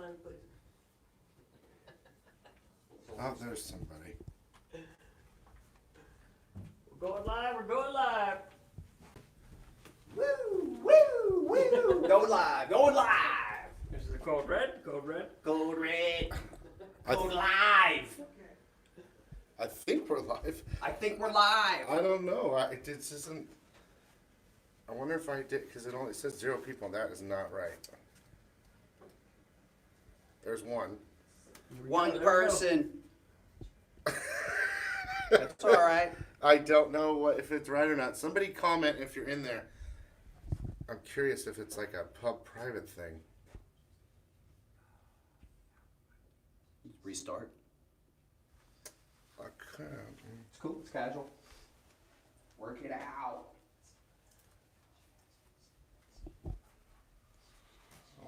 sign, please? Oh, there's somebody. We're going live, we're going live. Woo, woo, woo. Go live, go live. This is the code red, code red. Code red. I Go th- live. I think we're live. I think we're live. I don't know. This isn't. I wonder if I did, because it only says 0 people. That is not right. There's one. One There we go. person. That's all right. I don't know if it's right or not. Somebody comment if you're in there. I'm curious if it's like a pub private thing. Restart. Okay. It's cool. It's casual. Work it out. I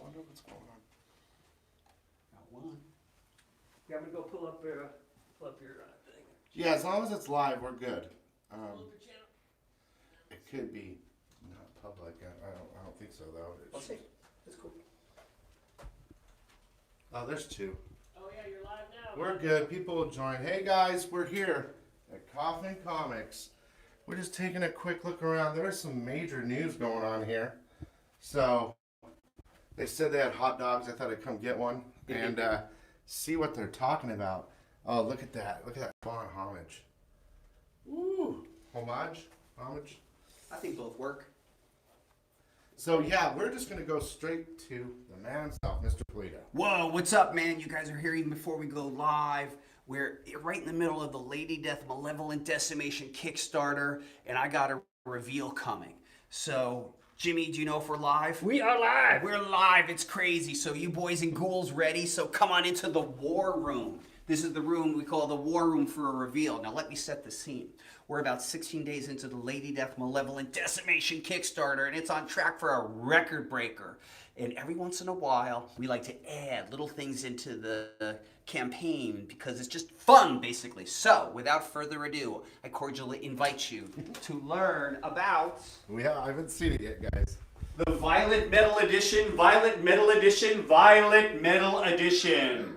wonder what's going on. Got one. Yeah, I'm gonna go pull up your thing. Yeah, as long as it's live, we're good. Pull up your channel. It could be not public. I don't think so though. Let's see. It's cool. Oh, there's 2. Oh yeah, you're live now. We're good. People will join. Hey guys, we're here at Coffin Comics. We're just taking a quick look around. There's some major news going on here. So they said they had hot dogs. I thought I'd come get one and see what they're talking about. Oh, look at that. Look at that font homage. Ooh. Homage? Homage? I think both work. So yeah, we're just gonna go straight to the man himself, Mr. Pulido. Whoa, what's up, man? You guys are here even before we go live. We're right in the middle of the Lady Death Malevolent Decimation Kickstarter, and I got a reveal coming. So, Jimmy, do you know if we're live? We are live. We're live. It's crazy. So you boys and ghouls ready? So come on into the war room. This is the room we call the war room for a reveal. Now let me set the scene. We're about 16 days into the Lady Death Malevolent Decimation Kickstarter, and it's on track for a record breaker. And every once in a while, we like to add little things into the campaign because it's just fun, basically. So, without further ado, I cordially invite you to learn about I haven't seen it yet, guys. the Violet Metal Edition, Violet Metal Edition, Violet Metal Edition.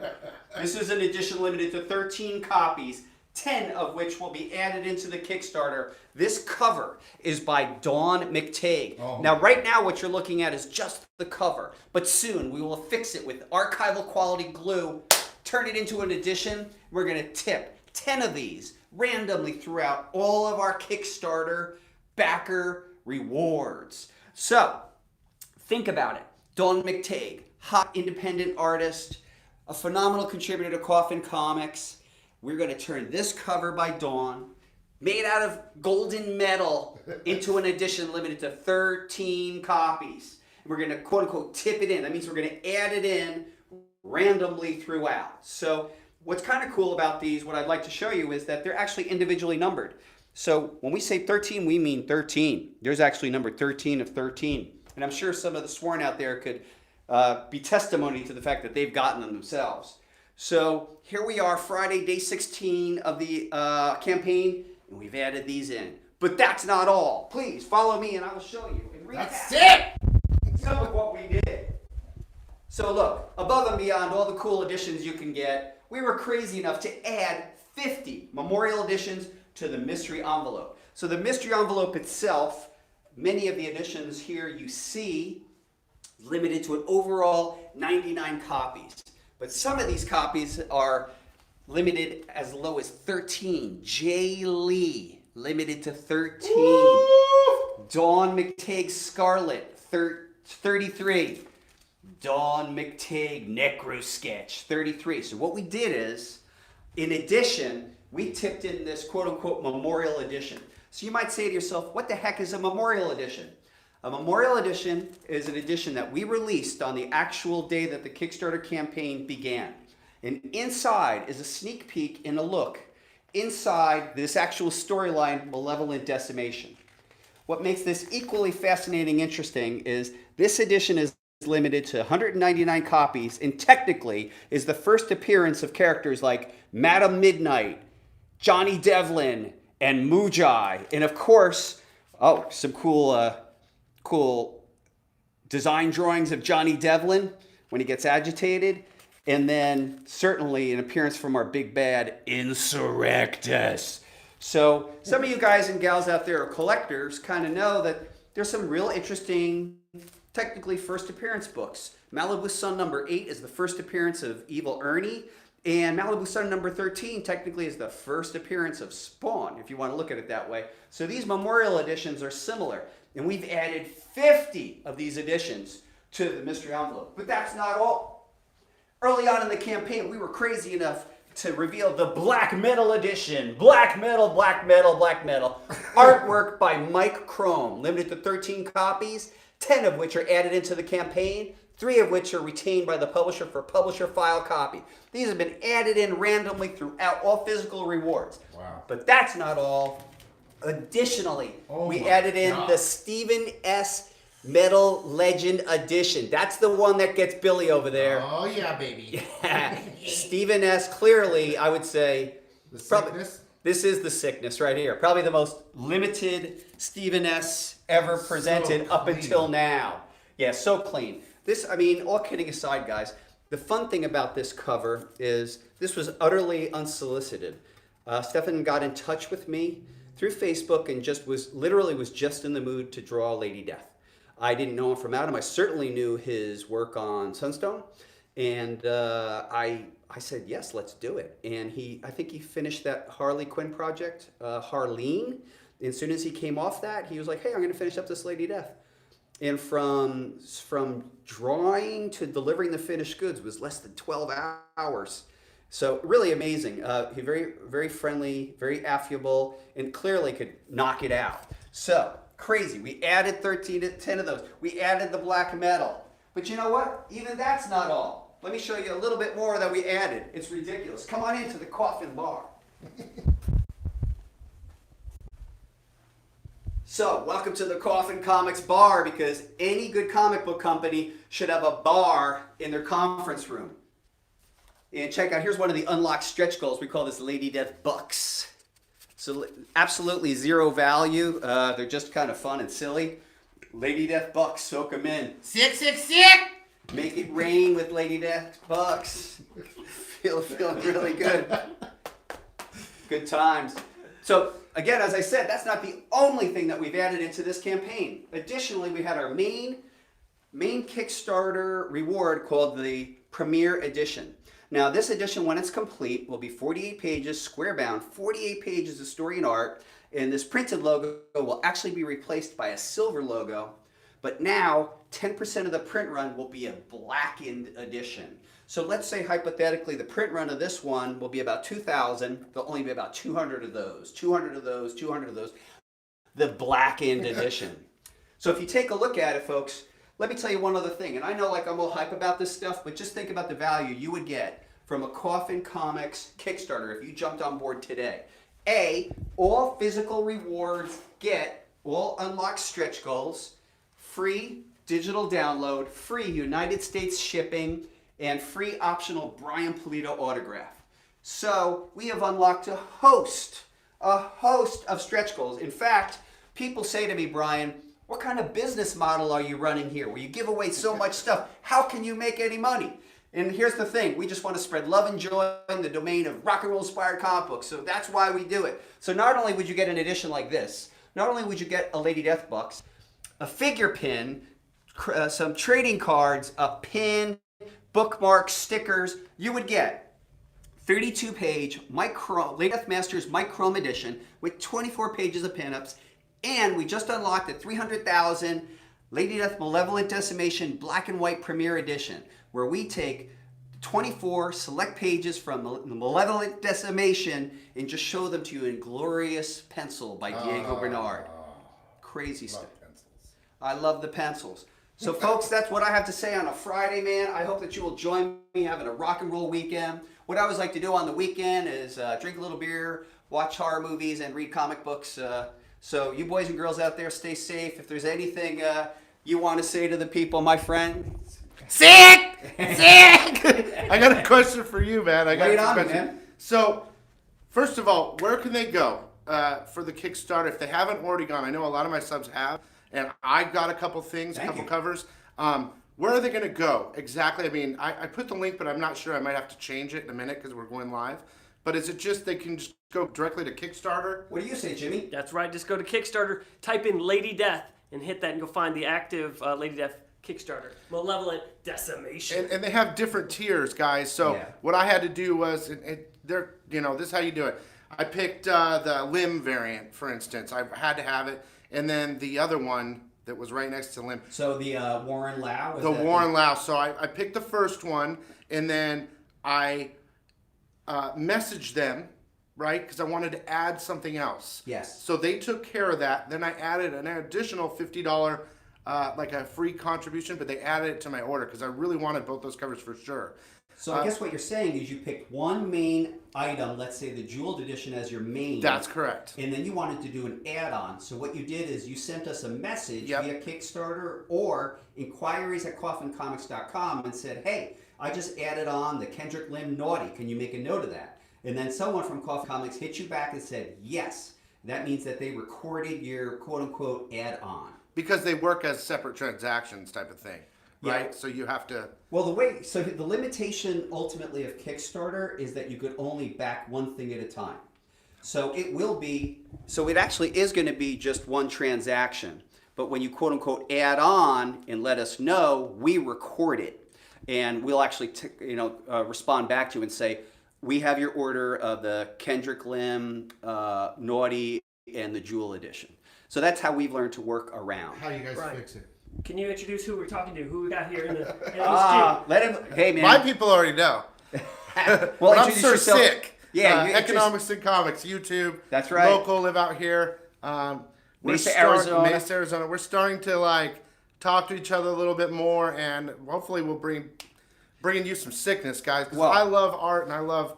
This is an edition limited to 13 copies, 10 of which will be added into the Kickstarter. This cover is by Dawn McTague. Oh. Now, right now, what you're looking at is just the cover, but soon we will fix it with archival quality glue, turn it into an edition. We're gonna tip 10 of these randomly throughout all of our Kickstarter backer rewards. So, think about it. Dawn McTague, hot independent artist, a phenomenal contributor to Coffin Comics. We're going to turn this cover by Dawn, made out of golden metal, into an edition limited to 13 copies. We're going to quote unquote tip it in. That means we're going to add it in randomly throughout. So what's kind of cool about these, what I'd like to show you is that they're actually individually numbered. So when we say 13, we mean 13. There's actually number 13 of 13. And I'm sure some of the sworn out there could be testimony to the fact that they've gotten them themselves. So here we are, Friday, day 16 of the campaign, and we've added these in. But that's not all. Please follow me and I will show you. And That's it! some of what we did. So look, above and beyond all the cool editions you can get, we were crazy enough to add 50 memorial editions to the mystery envelope. So the mystery envelope itself, many of the editions here you see, limited to an overall 99 copies. But some of these copies are limited as low as 13. J. Lee, limited to 13. Woo! Dawn McTague Scarlet, 33. Dawn McTague Necro Sketch, 33. So what we did is, in addition, we tipped in this quote-unquote memorial edition. So you might say to yourself, what the heck is a memorial edition? A memorial edition is an edition that we released on the actual day that the Kickstarter campaign began. And inside is a sneak peek and a look inside this actual storyline, Malevolent Decimation. What makes this equally fascinating and interesting is this edition is limited to 199 copies and technically is the first appearance of characters like Madam Midnight, Johnny Devlin, and Mujai. And of course, some cool design drawings of Johnny Devlin when he gets agitated. And then certainly an appearance from our big bad Insurrectus. So some of you guys and gals out there are collectors kind of know that there's some real interesting, technically first appearance books. Malibu Sun number 8 is the first appearance of Evil Ernie. And Malibu Sun number 13 technically is the first appearance of Spawn, if you want to look at it that way. So these memorial editions are similar. And we've added 50 of these editions to the mystery envelope. But that's not all. Early on in the campaign, we were crazy enough to reveal the Black Metal edition. Black Metal, Black Metal, Black Metal. Artwork by Mike Chrome, limited to 13 copies, 10 of which are added into the campaign, 3 of which are retained by the publisher for publisher file copy. These have been added in randomly throughout all physical rewards. Wow. But that's not all. Additionally, we added in the Stephen S. Metal Legend Edition. That's the one that gets Billy over there. Oh yeah, baby. Stephen S. Clearly, I would say, The probably, sickness? this is the sickness right here. Probably the most limited Stephen S. ever presented up clean. until now. Yeah, so clean. This, I mean, all kidding aside, guys, the fun thing about this cover is this was utterly unsolicited. Stefan got in touch with me through Facebook and just was just in the mood to draw Lady Death. I didn't know him from Adam. I certainly knew his work on Sunstone, and I said yes, let's do it. And I think he finished that Harley Quinn project, Harleen. And as soon as he came off that, he was like, "Hey, I'm going to finish up this Lady Death." And from drawing to delivering the finished goods was less than 12 hours. So really amazing. He very, very friendly, very affable, and clearly could knock it out. So crazy. We added 13 to 10 of those. We added the black metal. But you know what? Even that's not all. Let me show you a little bit more that we added. It's ridiculous. Come on into the Coffin bar. So, welcome to the Coffin Comics bar, because any good comic book company should have a bar in their conference room. And check out, here's one of the unlocked stretch goals. We call this Lady Death Bucks. So absolutely zero value. They're just kind of fun and silly. Lady Death Bucks, soak them in. Sick, sick, sick! Make it rain with Lady Death Bucks. Feeling really good. Good times. So again, as I said, that's not the only thing that we've added into this campaign. Additionally, we had our main Kickstarter reward called the Premier Edition. Now, this edition, when it's complete, will be 48 pages, square bound, 48 pages of story and art, and this printed logo will actually be replaced by a silver logo, but now 10% of the print run will be a blackened edition. So let's say, hypothetically, the print run of this one will be about 2,000. There'll only be about 200 of those, 200 of those, 200 of those, the blackened edition. So if you take a look at it, folks, let me tell you one other thing. And I know I'm all hype about this stuff, but just think about the value you would get from a Coffin Comics Kickstarter if you jumped on board today. All physical rewards get all unlocked stretch goals, free digital download, free United States shipping, and free optional Brian Pulido autograph. So we have unlocked a host of stretch goals. In fact, people say to me, "Brian, what kind of business model are you running here where you give away so much stuff? How can you make any money?" And here's the thing, we just want to spread love and joy in the domain of rock and roll inspired comic books. So that's why we do it. So not only would you get an edition like this, not only would you get a Lady Death Bucks, a figure pin, some trading cards, a pin, bookmarks, stickers, you would get 32-page Lady Death Masters Mike Chrome edition with 24 pages of pinups, and we just unlocked the 300,000 Lady Death Malevolent Decimation Black and White Premiere Edition, where we take 24 select pages from the Malevolent Decimation and just show them to you in glorious pencil by Diego Bernard. Crazy stuff. Pencils. I love the pencils. So folks, that's what I have to say on a Friday, man. I hope that you will join me having a rock and roll weekend. What I always like to do on the weekend is drink a little beer, watch horror movies, and read comic books. So you boys and girls out there, stay safe. If there's anything you want to say to the people, my friend. Sick! Sick! I got a question for you, man. Lay it on me, man. So, first of all, where can they go for the Kickstarter if they haven't already gone? I know a lot of my subs have, and I got a couple things, a couple covers. where are they going to go exactly? I mean, I put the link, but I'm not sure. I might have to change it in a minute because we're going live. But is it just they can just go directly to Kickstarter? What do you say, Jimmy? That's right. Just go to Kickstarter, type in Lady Death, and hit that, and you'll find the active Lady Death Kickstarter. Malevolent Decimation. And they have different tiers, guys. So what I had to do was, they're, this is how you do it. I picked the limb variant, for instance. I had to have it, and then the other one that was right next to limb. So the Warren Lau. Warren Lau. So I picked the first one, and then I messaged them, right? Because I wanted to add something else. Yes. So they took care of that. Then I added an additional $50, like a free contribution, but they added it to my order because I really wanted both those covers for sure. So I guess what you're saying is you picked one main item, let's say the jeweled edition as your main. That's correct. And then you wanted to do an add-on. So what you did is you sent us a message Yep. via Kickstarter or inquiries@coffincomics.com and said, hey, I just added on the Kendrick Lim Naughty. Can you make a note of that? And then someone from Coffin Comics hit you back and said, yes. That means that they recorded your quote-unquote add-on. Because they work as separate transactions type of thing, right? Yeah. So you have to... Well, the limitation ultimately of Kickstarter is that you could only back one thing at a time. So it actually is going to be just one transaction. But when you quote unquote add on and let us know, we record it. And we'll actually respond back to you and say, we have your order of the Kendrick Lim, Naughty, and the Jewel Edition. So that's how we've learned to work around. How you guys Right. fix it? Can you introduce who we're talking to? Who we got here in the Hey man. My people already know. Well, But I'm introduce Sir yourself. Sick. Yeah, you Economics and Comics, YouTube. That's right. Local, live out here. Arizona. Mesa, Arizona. We're starting to talk to each other a little bit more, and hopefully we'll bringing you some sickness, guys. Because I love art and I love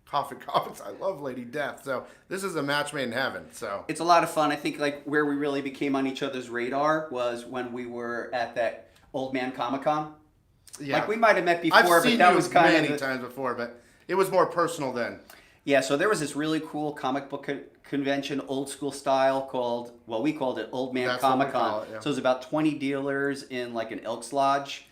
Coffin Comics. I love Lady Death. So this is a match made in heaven. So it's a lot of fun. I think where we really became on each other's radar was when we were at that Old Man Comic-Con. Yeah. We might have met before, I've seen but that you was kind many of times before, but it was more personal then. Yeah, so there was this really cool comic book convention, old school style, we called it Old Man That's what we Comic call Con. it, yeah. So it was about 20 dealers in an Elks Lodge.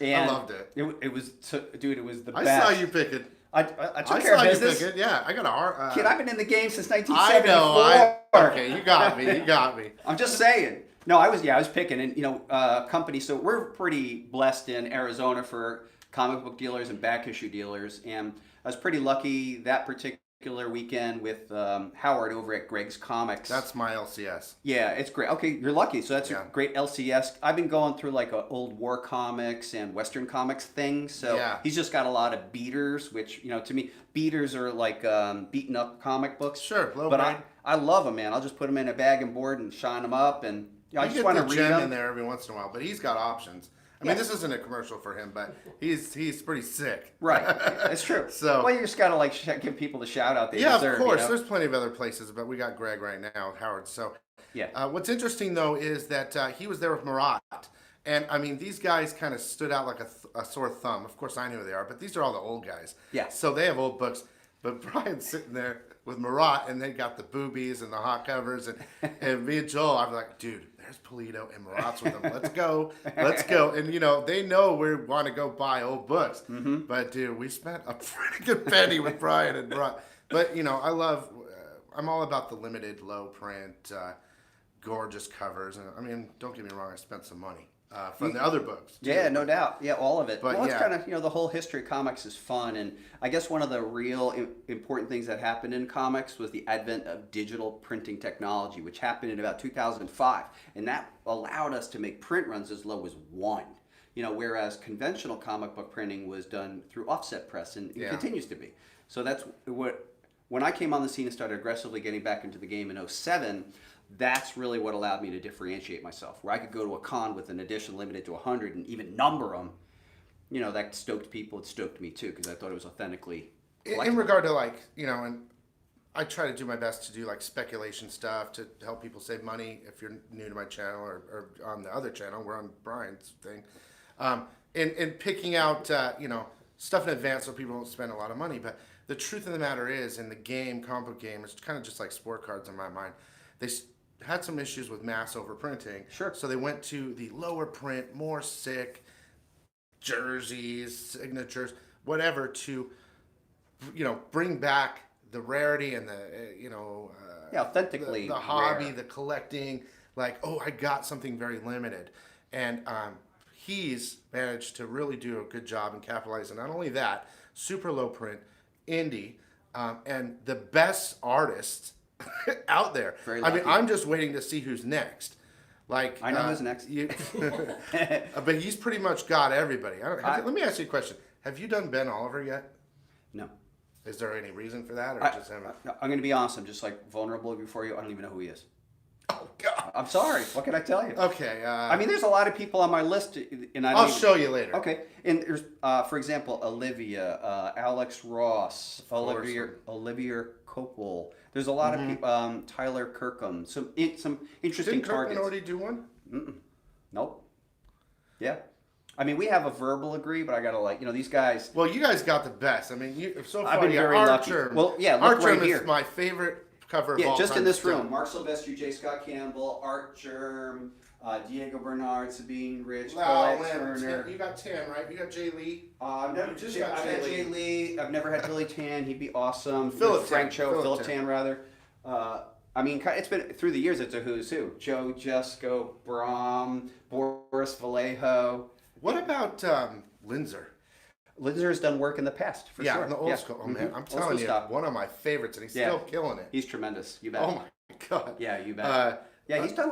And I loved it. It was the I best. saw you pick it. I took care of business. You pick it. Yeah, I got a heart. Kid, I've been in the game since I 1974. know. Okay, you got me. You got me. I'm just saying. No, I was picking, and companies. So we're pretty blessed in Arizona for comic book dealers and back issue dealers, and I was pretty lucky that particular weekend with Howard over at Greg's Comics. That's my LCS. Yeah, it's great. Okay, you're lucky. So that's Yeah. a great LCS. I've been going through a old war comics and Western comics thing. So Yeah. he's just got a lot of beaters, which to me, beaters are beaten up comic books. Sure, low But grade. I love them, man. I'll just put them in a bag and board and shine them up, and I You just get want to the read gem them. in there every once in a while, but he's got options. I mean, this isn't a commercial for him, but he's pretty sick. Right, it's true. So- well, you just gotta give people the shout out they Yeah, deserve. of course. You know? There's plenty of other places, but we got Greg right now, Howard. So, Yeah. what's interesting though is that he was there with Marat, and I mean these guys kind of stood out like a sore thumb. Of course, I know who they are, but these are all the old guys. Yeah. So they have old books, but Brian's sitting there with Marat, and they got the boobies and the hot covers, and me and Joel, I'm like, dude. There's Pulido and Marat's with them. Let's go. And they know we want to go buy old books. Mm-hmm. But dude, we spent a pretty good penny with Brian and Marat. But I'm all about the limited, low print, gorgeous covers. And I mean, don't get me wrong, I spent some money from the other books. Too. Yeah, no doubt. Yeah, all of it. But well, it's kind of, the whole history of comics is fun. And I guess one of the real important things that happened in comics was the advent of digital printing technology, which happened in about 2005. And that allowed us to make print runs as low as 1. Whereas conventional comic book printing was done through offset press and it continues to be. So that's when I came on the scene and started aggressively getting back into the game in 2007, that's really what allowed me to differentiate myself, where I could go to a con with an edition limited to 100 and even number them. That stoked people. It stoked me too, because I thought it was authentically collectible. In regard to and I try to do my best to do speculation stuff to help people save money. If you're new to my channel or on the other channel, we're on Brian's thing. And picking out, stuff in advance so people don't spend a lot of money. But the truth of the matter is, in the comic book game, it's kind of just like sport cards in my mind. They had some issues with mass overprinting. Sure. So they went to the lower print, more sick, jerseys, signatures, whatever to, bring back the rarity and the, authentically the hobby, rare. the collecting. Like, oh, I got something very limited, and he's managed to really do a good job and capitalize. And not only that, super low print, indie, and the best artists out there. Very I mean, lucky. I'm just waiting to see who's next. Like, I know who's next. But he's pretty much got everybody. Let me ask you a question. Have you done Ben Oliver yet? No. Is there any reason for that, or just him? I'm going to be honest. I'm just like vulnerable before you. I don't even know who he is. Oh God. I'm sorry. What can I tell you? Okay. I mean, there's a lot of people on my list, and I'll show you later. Okay, and there's, for example, Olivia, Alex Ross, Olivia Copel. There's a lot of people. Tyler Kirkham. Some interesting Didn't Kirkman targets. already do one? Nope. Yeah. I mean, we have a verbal agree, but I gotta these guys. Well, you guys got the best. I mean, so far I've been you got very lucky. Archer. Well, yeah, look Archer right is here. my favorite cover of Yeah, all just time in this still. room. Mark Sylvester, J. Scott Campbell, Art Germ, Diego Bernard, Sabine Rich, Wow, Colette Turner. you got 10, right? You got Jay Lee. I've never just I've got had Jay Jay Lee. I've never had Billy Tan. He'd be awesome. Philip Frank Tan. Cho, Philip Philip Tan rather. I mean, it's been through the years. It's a who's who. Joe Jusko, Brahm, Boris Vallejo. What about Linzer? Linzer has done work in the past, for Yeah, sure. in the old school. Oh man, I'm Old school telling you, stuff. one of my favorites, and he's Yeah. still killing it. He's tremendous. You bet. Oh my God. Yeah, you bet. Yeah, he's done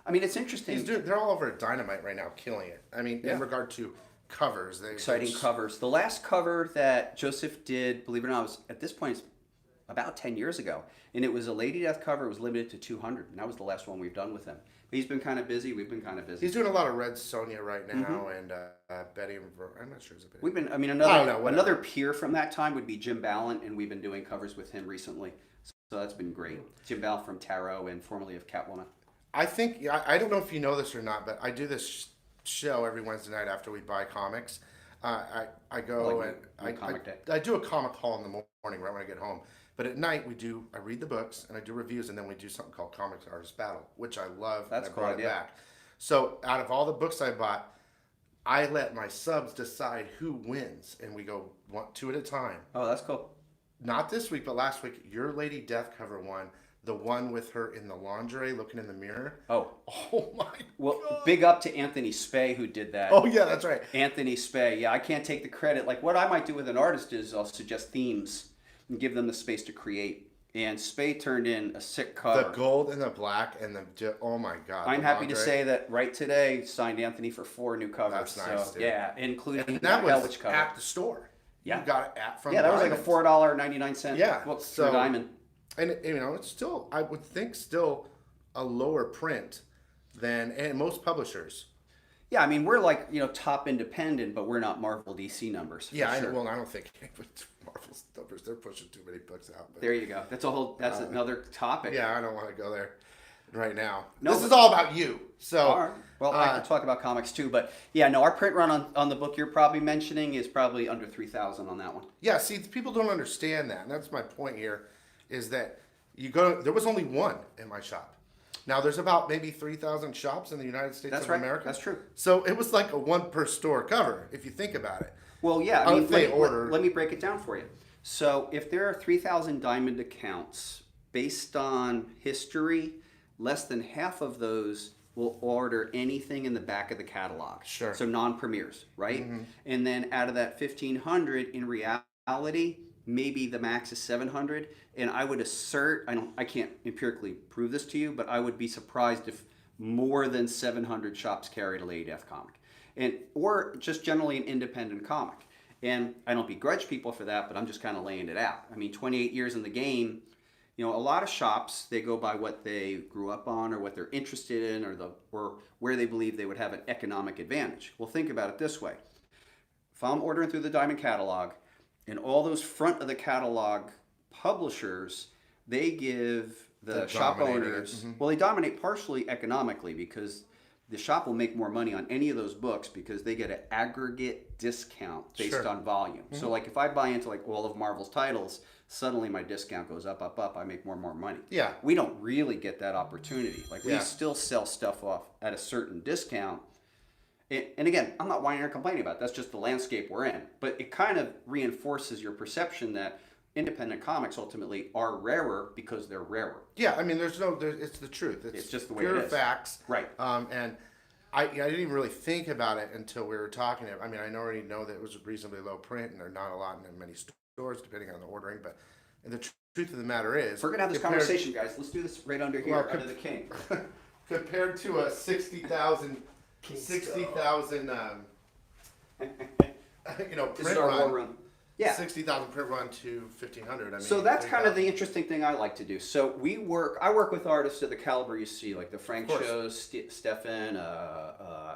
I mean, it's interesting. They're all over at Dynamite right now, killing it. I mean, in regard to covers, Exciting covers. The last cover that Joseph did, believe it or not, was at this point it's about 10 years ago, and it was a Lady Death cover. It was limited to 200, and that was the last one we've done with him. But he's been kind of busy. We've been kind of busy. He's doing a lot of Red Sonja right now, and Betty. I'm not sure it's a Betty. We've been. I mean, I don't know, whatever. another peer from that time would be Jim Ballant, and we've been doing covers with him recently. So that's been great. Jim Ballant from Tarot and formerly of Catwoman. I think I don't know if you know this or not, but I do this show every Wednesday night after we buy comics. I go I do a comic haul in the morning right when I get home. But at night I read the books and I do reviews, and then we do something called Comics Artist Battle, which I love. That's and I cool brought it back. So out of all the books I bought, I let my subs decide who wins, and we go two at a time. Oh, that's cool. Not this week, but last week, your Lady Death cover won. The one with her in the lingerie looking in the mirror. Oh my well, God. big up to Anthony Spey who did that. Oh yeah, that's right. Anthony Spey. Yeah, I can't take the credit. Like what I might do with an artist is I'll suggest themes and give them the space to create. And Spey turned in a sick cover. The gold and the black and oh my God. I'm happy to say that right today signed Anthony for 4 new covers. That's nice, so, dude. yeah, including and that the was cover. at the store. Yeah. You got it from that was like a Diamond. $4.99 Yeah, book so- through Diamond. And it's still, I would think, still a lower print than most publishers. Yeah, I mean we're like top independent, but we're not Marvel DC numbers. For Yeah, sure. well, I don't think Marvel's numbers. They're pushing too many books out. But, There you go. That's another topic. yeah, I don't want to go there right now. No, This is all about you. So, All right. Well, I can talk about comics too, but yeah, no, our print run on the book you're probably mentioning is probably under 3,000 on that one. yeah, see, people don't understand that, and that's my point here, is that there was only one in my shop. Now there's about maybe 3,000 shops in the United States That's of right. America. That's true. So it was like a one per store cover, if you think about it. Well, yeah, I mean, let me break it down for you. So if there are 3,000 Diamond accounts, based on history, less than half of those will order anything in the back of the catalog. Sure. So non-premieres, right? And then out of that 1,500, in reality, maybe the max is 700. And I would assert, I can't empirically prove this to you, but I would be surprised if more than 700 shops carried a Lady Death comic, or just generally an independent comic. And I don't begrudge people for that, but I'm just kind of laying it out. I mean, 28 years in the game, a lot of shops, they go by what they grew up on or what they're interested in or where they believe they would have an economic advantage. Well, think about it this way. If I'm ordering through the Diamond catalog and all those front of the catalog publishers, they give the shop owners, well, they dominate partially economically because the shop will make more money on any of those books because they get an aggregate discount based on volume. So like if I buy into like all of Marvel's titles, suddenly my discount goes up, I make more and more money. Yeah. We don't really get that opportunity. Like we still sell stuff off at a certain discount And again, I'm not whining or complaining about it. That's just the landscape we're in. But it kind of reinforces your perception that independent comics ultimately are rarer because they're rarer. Yeah, I mean, it's the truth. It's just the way pure it is. Facts. Right. And I didn't even really think about it until we were talking. I mean, I already know that it was a reasonably low print, and they're not a lot in many stores, depending on the ordering. But the truth of the matter is, If we're going to have this conversation, guys, let's do this right under here, under the king. compared to a 60,000, you know, This is print our war run. room. Yeah. 60,000 print run to 1,500. I mean, So that's there you kind go. of the interesting thing I like to do. So I work with artists of the caliber you see, like the Frank Of course. Shows, Stefan,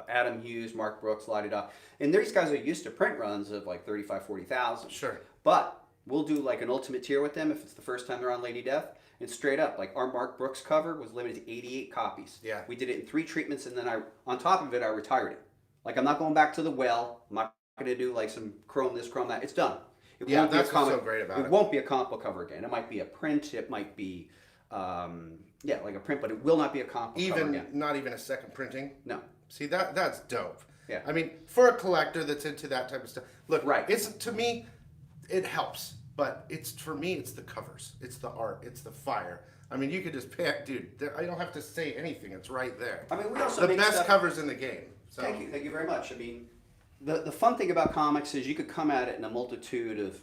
Adam Hughes, Mark Brooks, la-di-da. And these guys are used to print runs of like 35, 40,000. Sure. But we'll do like an ultimate tier with them if it's the first time they're on Lady Death. And straight up, like our Mark Brooks cover was limited to 88 copies. Yeah. We did it in 3 treatments, and then on top of it, I retired it. Like, I'm not going back to the well. I'm not going to do like some chrome this, chrome that. It's done. It Yeah, won't be a that's what's comic, so great about it. It won't be a comic book cover again. It might be a print. It might be, like a print, but it will not be a comic book cover again. Not even a second printing. No. See, that's dope. Yeah. I mean, for a collector that's into that type of stuff, look, Right. It's to me, it helps, but for me, it's the covers, it's the art, it's the fire. I mean, you could just pick, dude. I don't have to say anything; it's right there. I mean, we also the make best stuff- covers in the game. So. Thank you very much. I mean, the fun thing about comics is you could come at it in a multitude of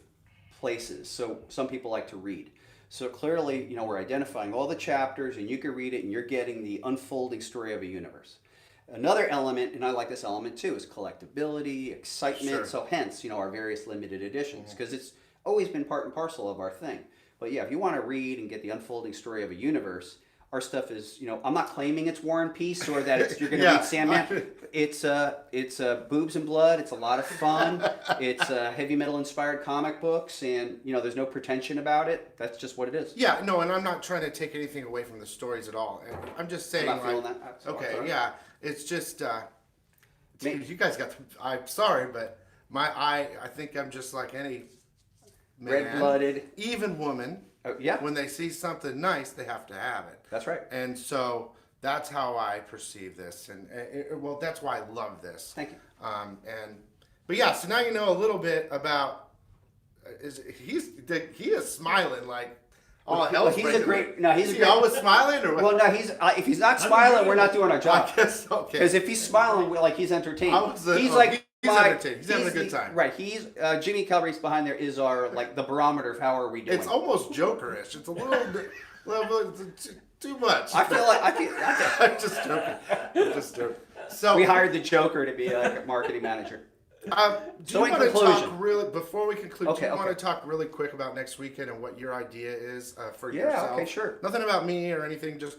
places. So some people like to read. So clearly, we're identifying all the chapters, and you can read it, and you're getting the unfolding story of a universe. Another element, and I like this element too, is collectability, excitement. Sure. So hence, our various limited editions, because it's always been part and parcel of our thing. But yeah, if you want to read and get the unfolding story of a universe, our stuff is, I'm not claiming it's War and Peace or that you're going to Yeah. read Sandman. It's boobs and blood. It's a lot of fun. It's heavy metal inspired comic books, and there's no pretension about it. That's just what it is. Yeah, no, and I'm not trying to take anything away from the stories at all. And I'm just saying, I'm not feeling that. That's all. okay, Sorry. yeah, it's just, dude, you guys got. I'm sorry, but I think I'm just like any man, Red-blooded. even woman. Yeah. When they see something nice, they have to have it. That's right. And so that's how I perceive this, and well, that's why I love this. Thank you. But yeah, so now you know a little bit about. He is smiling like all hell's Well, he's a breaking great. loose. No, he's Is a he great. always smiling or what? Well, no, he's if he's not smiling, we're not doing our job. I guess okay. Because if he's smiling, he's entertained. He's entertained. He's having a good time. Right. He's Jimmy Calabrese behind there is our the barometer of how are we doing. It's almost Jokerish. It's a little bit too much. I feel. I'm just joking. I'm just joking. So We hired the Joker to be like a marketing manager. Do So you in want to conclusion- talk really before we conclude? Okay, do you want okay. to talk really quick about next weekend and what your idea is for Yeah, yourself? okay, sure. Nothing about me or anything. Just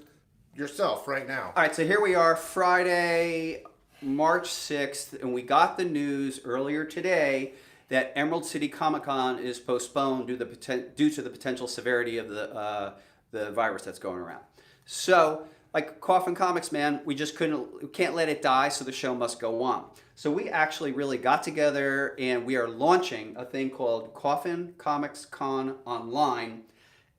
yourself right now. All right, so here we are, Friday, March 6th, and we got the news earlier today that Emerald City Comic Con is postponed due to the potential severity of the virus that's going around. So, like Coffin Comics, man, we can't let it die, so the show must go on. So we actually really got together, and we are launching a thing called Coffin Comics Con Online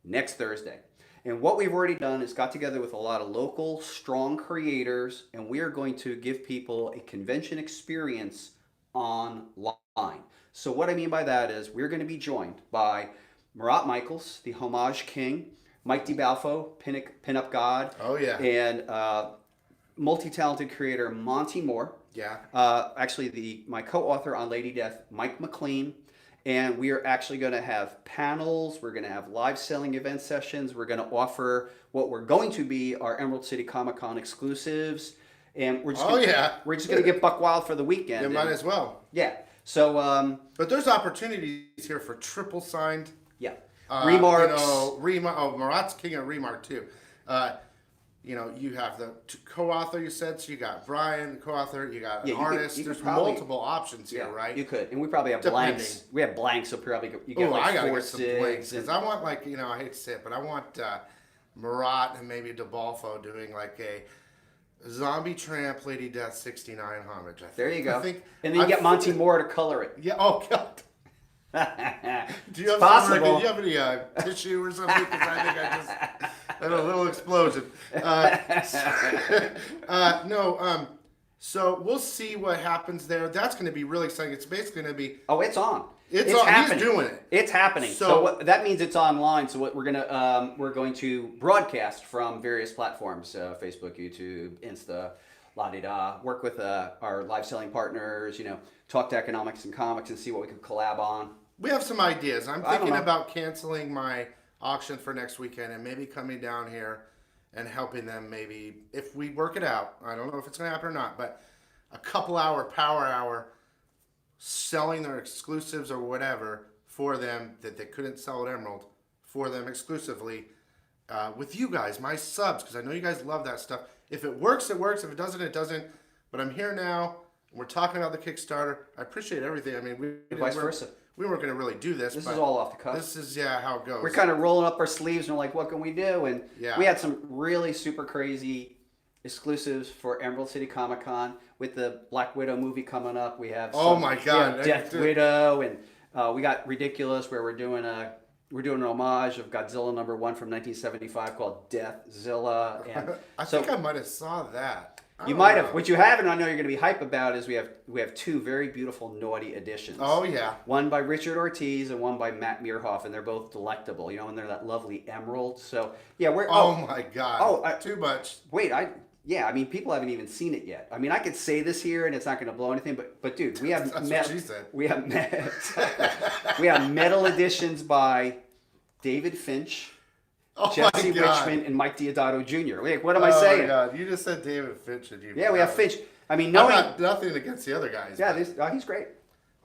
next Thursday. And what we've already done is got together with a lot of local, strong creators, and we are going to give people a convention experience online. So what I mean by that is we're going to be joined by Murat Michaels, the Homage King, Mike DiBalfo, Pinup God, Oh yeah. and multi-talented creator Monty Moore. Yeah. Actually, my co-author on Lady Death, Mike McLean. And we are actually going to have panels. We're going to have live selling event sessions. We're going to offer what we're going to be our Emerald City Comic Con exclusives. And we're just we're just going to get buck wild for the weekend. You might as well. Yeah. So But there's opportunities here for triple signed. yeah. Remarks. Murat's king of remark too. You have the co-author you said, so you got Brian, the co-author, you got an artist. you could There's probably- multiple options here, right? You could, and we probably have Depending. blanks. We have blanks, so probably you get Oh, I like gotta 4 get some blanks sticks. because I want I hate to say it, but I want Murat and maybe DeBalfo doing like a Zombie Tramp Lady Death 69 homage. I think. There you go. I think, and then you get Monty Moore to color it. Yeah. Oh God. Do you have possible. Do you have any tissue or something? Because I think I just had a little explosion. So we'll see what happens there. That's going to be really exciting. It's basically going to be. Oh, it's on. It's on. Happening. He's doing it. It's happening. So- So what, that means it's online. So what we're going to broadcast from various platforms: Facebook, YouTube, Insta, la di da. Work with our live selling partners. Talk to economics and comics and see what we can collab on. We have some ideas. I'm I don't thinking know. about canceling my auction for next weekend and maybe coming down here and helping them. Maybe if we work it out. I don't know if it's going to happen or not, but a couple hour power hour selling their exclusives or whatever for them that they couldn't sell at Emerald for them exclusively with you guys, my subs, because I know you guys love that stuff. If it works, it works. If it doesn't, it doesn't. But I'm here now. We're talking about the Kickstarter. I appreciate everything. I mean, Vice versa. we weren't going to really do this. This but is all off the cuff. This is how it goes. We're kind of rolling up our sleeves and we're like, what can we do? And Yeah. we had some really super crazy exclusives for Emerald City Comic Con with the Black Widow movie coming up. We have Oh my God. Death Widow, and we got Ridiculous, where we're doing an homage of Godzilla #1 from 1975 called Deathzilla. And I think I might have saw that. I you don't might know. have. What you haven't, I know you're going to be hype about, is we have two very beautiful naughty editions. Oh yeah. One by Richard Ortiz and one by Matt Meerhoff, and they're both delectable, and they're that lovely emerald. So yeah, we're. Oh my God. Oh, too much. Wait, I mean, people haven't even seen it yet. I mean, I could say this here and it's not going to blow anything, but dude, we have That's what she said. we have we have metal editions by David Finch, Oh Jesse my God. Richmond, and Mike Diodato Jr. Like, what am I Oh saying? my God. You just said David Finch and you. Yeah, we have Finch. I mean, I'm knowing. not nothing against the other guys. Yeah, but, he's great.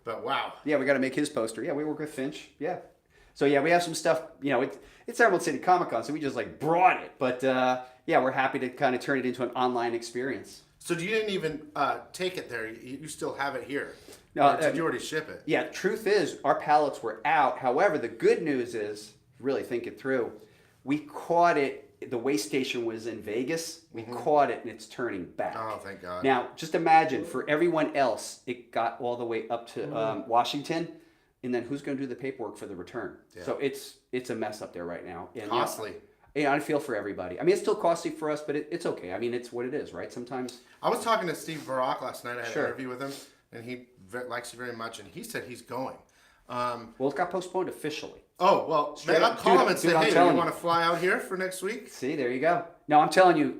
but wow. Yeah, we got to make his poster. Yeah, we work with Finch. Yeah. So yeah, we have some stuff. It's Emerald City Comic Con, so we just like brought it. But yeah, we're happy to kind of turn it into an online experience. So you didn't even take it there. You still have it here. No, Or did you already ship it? Yeah, truth is, our pallets were out. However, the good news is, really think it through, we caught it. The way station was in Vegas. We caught it, and it's turning back. Oh, thank God. Now, just imagine, for everyone else, it got all the way up to Washington, and then who's going to do the paperwork for the return? Yeah. So it's a mess up there right now. And, Costly. Yeah, I feel for everybody. I mean, it's still costly for us, but it's okay. I mean, it's what it is, right? Sometimes. I was talking to Steve Barak last night. I had Sure. an interview with him, and he likes you very much, and he said he's going. Well, it got postponed officially. Oh, well, Straight man, I'll up, call dude, him and say, dude, I'm hey, do telling you you. want to fly out here for next week? See, there you go. No, I'm telling you,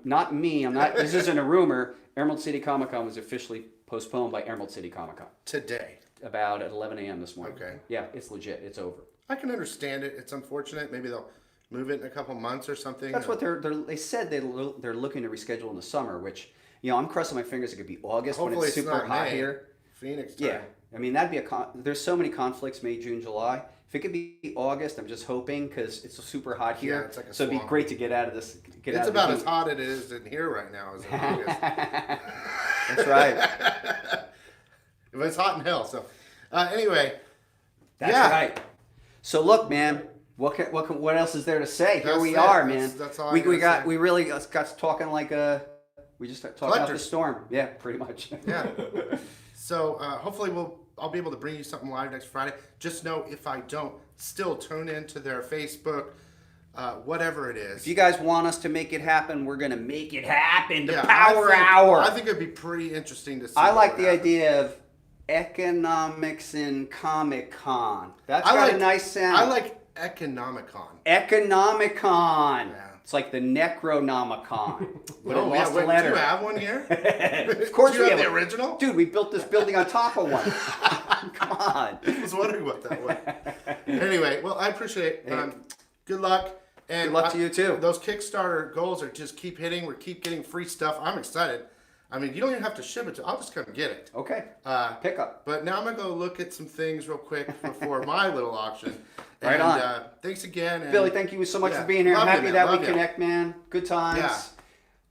not me. I'm not. This isn't a rumor. Emerald City Comic Con was officially postponed by Emerald City Comic Con Today. about at 11 a.m. this morning. Okay. Yeah, it's legit. It's over. I can understand it. It's unfortunate. Maybe they'll move it in a couple months or something. That's what they said. They're looking to reschedule in the summer, which I'm crossing my fingers. It could be August when Hopefully it's super not hot May. here. Phoenix time. Yeah, I mean that'd be there's so many conflicts, May, June, July. If it could be August, I'm just hoping, because it's super hot here. Yeah, it's like a so it'd be swamp. great to get out of this. It's about as hot as it is in here right now as in August. That's right. But it's hot in hell. So anyway, That's yeah. right. So look, man, what else is there to say? Here That's we it. are, That's- man. that's all I we gotta say. we really got talking like we just started talking about the Collectors. storm. Yeah, pretty much. Yeah. So hopefully I'll be able to bring you something live next Friday. Just know if I don't, still tune into their Facebook, whatever it is. If you guys want us to make it happen, we're gonna make it happen. The Yeah, Power I think, Hour. I think it'd be pretty interesting to see. I what like would the happen. idea of economics in Comic Con. That's I got like a nice sound. I like Economicon. Economicon. Yeah. It's like the Necronomicon. But it Oh yeah, lost a wait, do letter. you have one here? Of course do you we have have the one. original? Dude, we built this building on top of one. Come on. I was wondering what that was. Anyway, well, I appreciate it. Good luck. And Good luck to you, too. Those Kickstarter goals are just keep hitting. We keep getting free stuff. I'm excited. I mean, you don't even have to ship it to. I'll just come get it. Okay. Pick up. But now I'm gonna go look at some things real quick before my little auction. Right and, on. Thanks again. And Billy, thank you so much yeah, for being here. I'm love you, happy man, that we love you. connect, man. Good times. Yeah.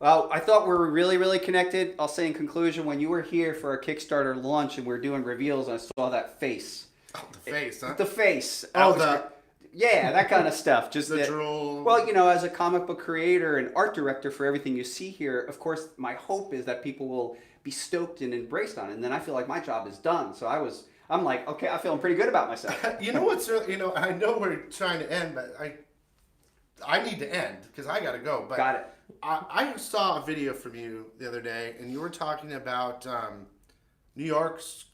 Well, I thought we were really, really connected. I'll say in conclusion, when you were here for our Kickstarter launch and we were doing reveals, and I saw that face. Oh, the face, huh? The face. Oh, That was yeah, that kind of stuff. Just the that- drool. Well, as a comic book creator and art director for everything you see here, of course, my hope is that people will be stoked and embraced on it. And then I feel like my job is done. So I'm like, okay, I'm feeling pretty good about myself. You know what's really, I know we're trying to end, but I need to end because I gotta go. But Got it. I saw a video from you the other day, and you were talking about New York's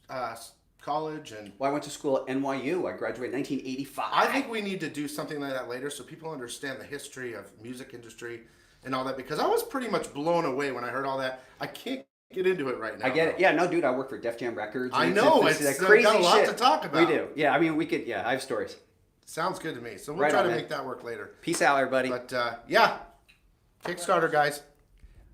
college and. Well, I went to school at NYU. I graduated in 1985. I think we need to do something like that later so people understand the history of music industry and all that, because I was pretty much blown away when I heard all that. I can't get into it right now. I get it. Yeah, no, dude, I work for Def Jam Records. I know. It's crazy got a lot shit. to talk about. We do. Yeah, I mean, we could. Yeah, I have stories. Sounds good to me. So we'll Right try on, to man. make that work later. Peace out, everybody. But yeah, Kickstarter, guys.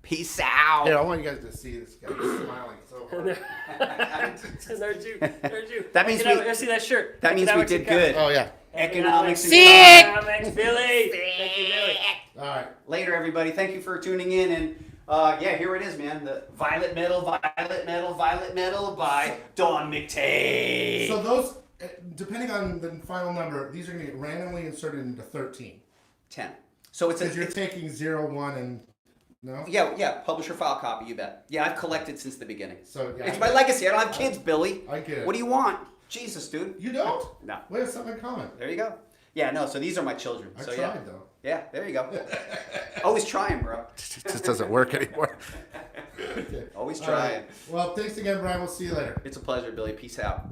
Peace out. Here, I want you guys to see this guy smiling so hard. There's you. That means Let's see that shirt. That means we Economics did and Cash. good. Oh yeah. Economics. Economics, Billy. Thank you, Billy. All right. Later, everybody. Thank you for tuning in. And yeah, here it is, man. The Violet Metal by Dawn McTay. So those, depending on the final number, these are going to get randomly inserted into 13. 10. So it's Because you're a taking 0, 1, and no. yeah. Publisher file copy. You bet. Yeah, I've collected since the beginning. So yeah, It's my legacy. I don't have kids, Billy. I get it. What do you want? Jesus, dude. You don't? No. We have something in common. There you go. Yeah, no. So these are my children. I So tried yeah. though. Yeah, there you go. Always trying, bro. It just doesn't work anymore. Always All trying. right. Well, thanks again, Brian. We'll see you later. It's a pleasure, Billy. Peace out.